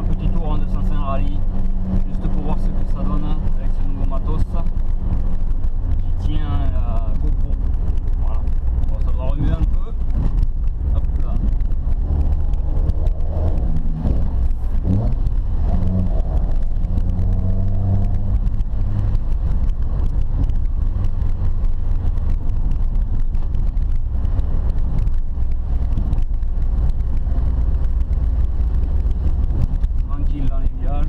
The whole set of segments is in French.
un petit tour en 205 rallye, juste pour voir ce que ça donne avec ce nouveau matos qui tient la GoPro. Voilà, bon, ça doit remuer un peu. Hop là. Dans les villages,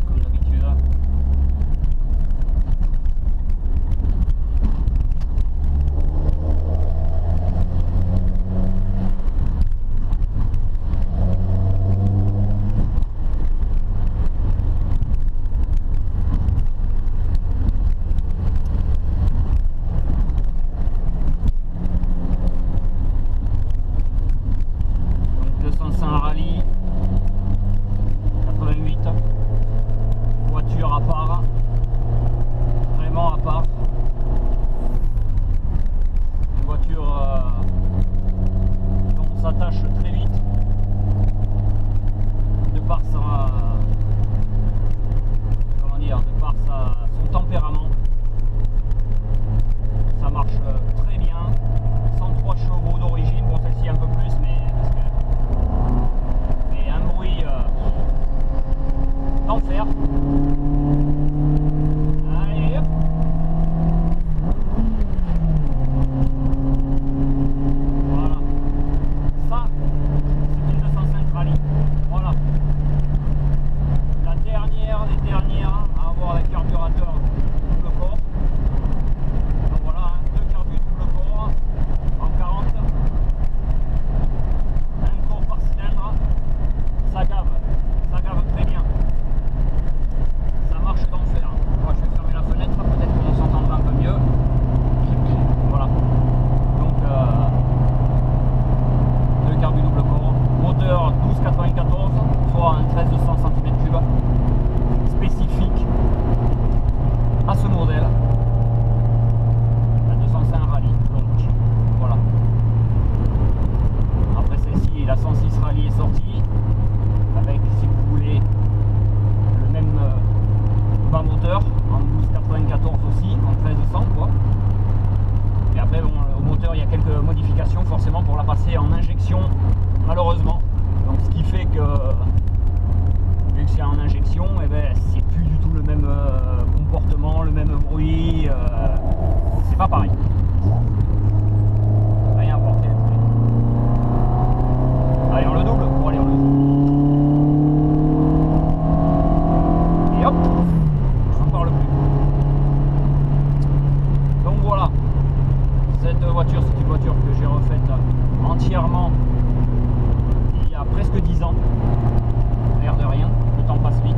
comme d'habitude. Donc 205 rallye. Voiture à part, vraiment à part. Une voiture dont on s'attache très vite de par sa, comment dire, de par son tempérament. Ça marche très bien, 103 chevaux d'origine, bon celle-ci un peu plus, mais un bruit d'enfer. Allez hop. Voilà. Ça, c'est une 205 rallye. Voilà. La dernière des dernières à avoir un carburateur double corps. Donc voilà, hein, deux carbus double corps en 40. Un corps par cylindre. Ça gave très bien. Ça marche d'enfer. Moi je vais fermer la fenêtre, peut-être qu'on s'entendra un peu mieux. Voilà. Donc deux carbus double corps. Moteur 1294, soit un 1300 cm3 spécifique à ce modèle. La 205 rallye. Donc voilà. Après celle-ci, la 106 rallye est sortie. Avec, si vous voulez, le même bas moteur en 1294 aussi, en 1300 quoi. Et après bon, au moteur il y a quelques modifications forcément pour la passer en injection malheureusement. Donc ce qui fait que vu que c'est en injection, eh ben, c'est plus du tout le même comportement, le même bruit, c'est pas pareil. Rien à porter. Allez on le double pour aller en le double. Et hop, j'en parle plus. Donc voilà, cette voiture, c'est une voiture que j'ai refaite entièrement il y a presque 10 ans. L'air de rien, le temps passe vite.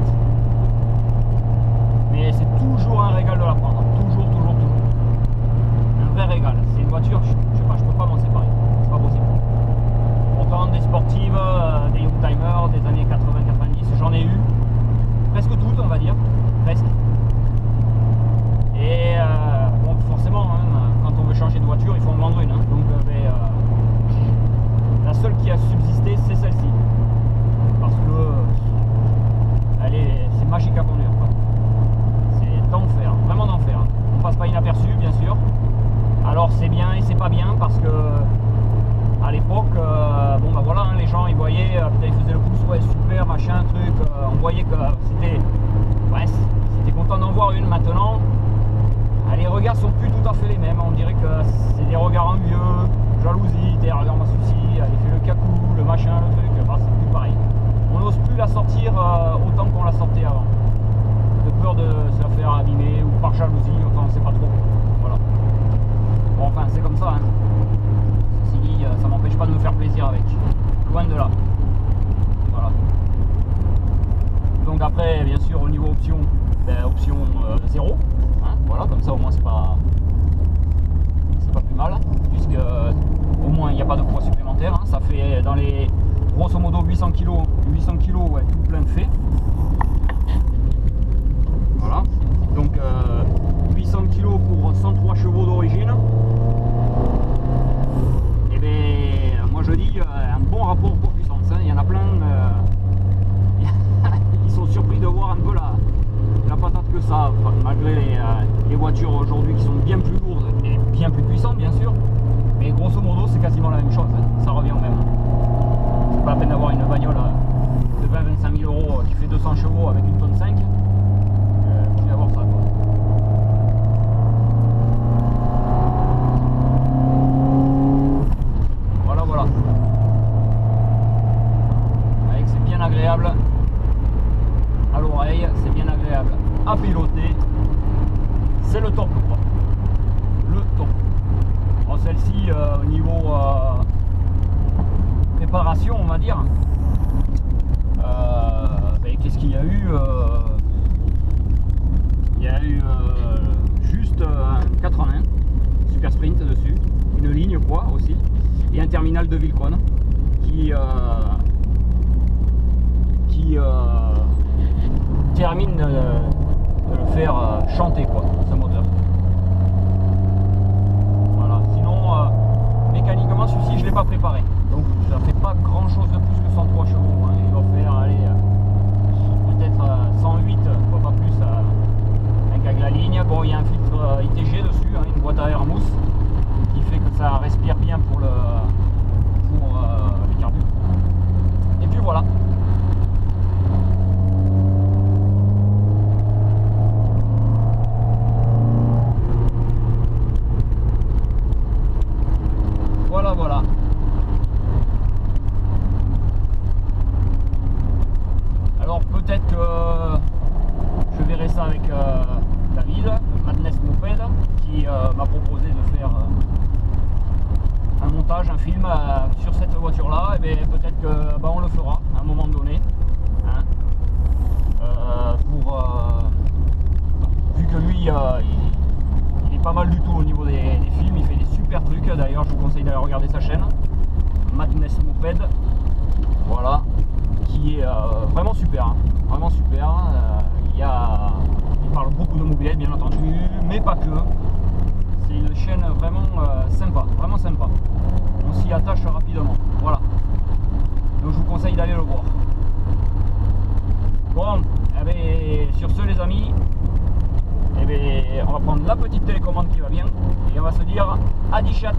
Mais c'est toujours un régal de la prendre, toujours. Un vrai régal. C'est une voiture, je sais pas, je peux pas m'en séparer, c'est pas possible. Autant des sportives, des youngtimers des années 80-90, j'en ai eu. Presque toutes on va dire, presque. Et bon forcément hein, quand on veut changer de voiture il faut en vendre une hein. Donc la seule qui a subsisté c'est celle-ci. Parce que c'est magique à conduire. C'est d'enfer, vraiment d'enfer. On passe pas inaperçu bien sûr. Alors c'est bien et c'est pas bien parce que à l'époque, bon bah voilà, hein, les gens ils voyaient, peut-être ils faisaient le pouce, ouais super, machin, truc, on voyait que c'était, ouais, c'était content d'en voir une. Maintenant, les regards sont plus tout à fait les mêmes, on dirait que c'est des regards envieux, jalousie, t'es regarde moi souci, il fait le cacou, le machin, le truc, bah, c'est plus pareil. On n'ose plus la sortir autant qu'on la sortait avant, de peur de se la faire abîmer ou par jalousie, enfin on sait pas trop, voilà. Bon enfin c'est comme ça, hein. Ça m'empêche pas de me faire plaisir avec, loin de là. Voilà. Donc après bien sûr au niveau option, ben, option 0 hein, voilà, comme ça au moins c'est pas plus mal puisque au moins il n'y a pas de poids supplémentaire hein. Ça fait dans les grosso modo 800 kg ouais, tout plein de fait. Voilà, donc 800 kg pour 103 chevaux d'origine. Et bien moi je dis un bon rapport poids puissance hein. Il y en a plein voitures aujourd'hui qui sont bien plus lourdes et bien plus puissantes, bien sûr. Mais grosso modo, c'est quasiment la même chose, hein. Ça revient au même. C'est pas la peine d'avoir une bagnole de 20-25 000 euros qui fait 200 chevaux avec une tonne 5. Vous pouvez avoir ça, quoi. Voilà, voilà. Avec, c'est bien agréable à l'oreille, c'est bien agréable à piloter. C'est le top, quoi. Le top. Bon, celle-ci, au niveau préparation, on va dire, ben, qu'est-ce qu'il y a eu? Il y a eu juste un 4 en 1 super sprint dessus, une ligne quoi aussi, et un terminal de Vilcon qui termine de le faire chanter, quoi, ce moteur. Voilà, sinon mécaniquement celui-ci je l'ai pas préparé, donc ça fait pas grand chose de plus que 103 chevaux, hein. Il va faire aller peut-être 108, pas plus, avec la ligne. Bon, il y a un filtre ITG dessus, hein, une boîte à air mousse qui fait que ça respire bien pour les carburants. Et puis voilà. Voilà, voilà. Alors peut-être que je verrai ça avec David, Madness Moped, qui m'a proposé de faire un montage, un film sur cette voiture-là. Et bien peut-être que on le fera à un moment donné, hein, vu que lui il est pas mal du tout au niveau des films, il fait des super trucs. D'ailleurs je vous conseille d'aller regarder sa chaîne Madness Moped, voilà, qui est vraiment super, hein, vraiment super. Il parle beaucoup de mobilette bien entendu, mais pas que. C'est une chaîne vraiment sympa, vraiment sympa. On s'y attache rapidement, voilà. Donc je vous conseille d'aller le voir. Bon, eh bien, sur ce les amis, eh bien, on va prendre la petite télécommande qui va bien et on va se dire à 10 chats.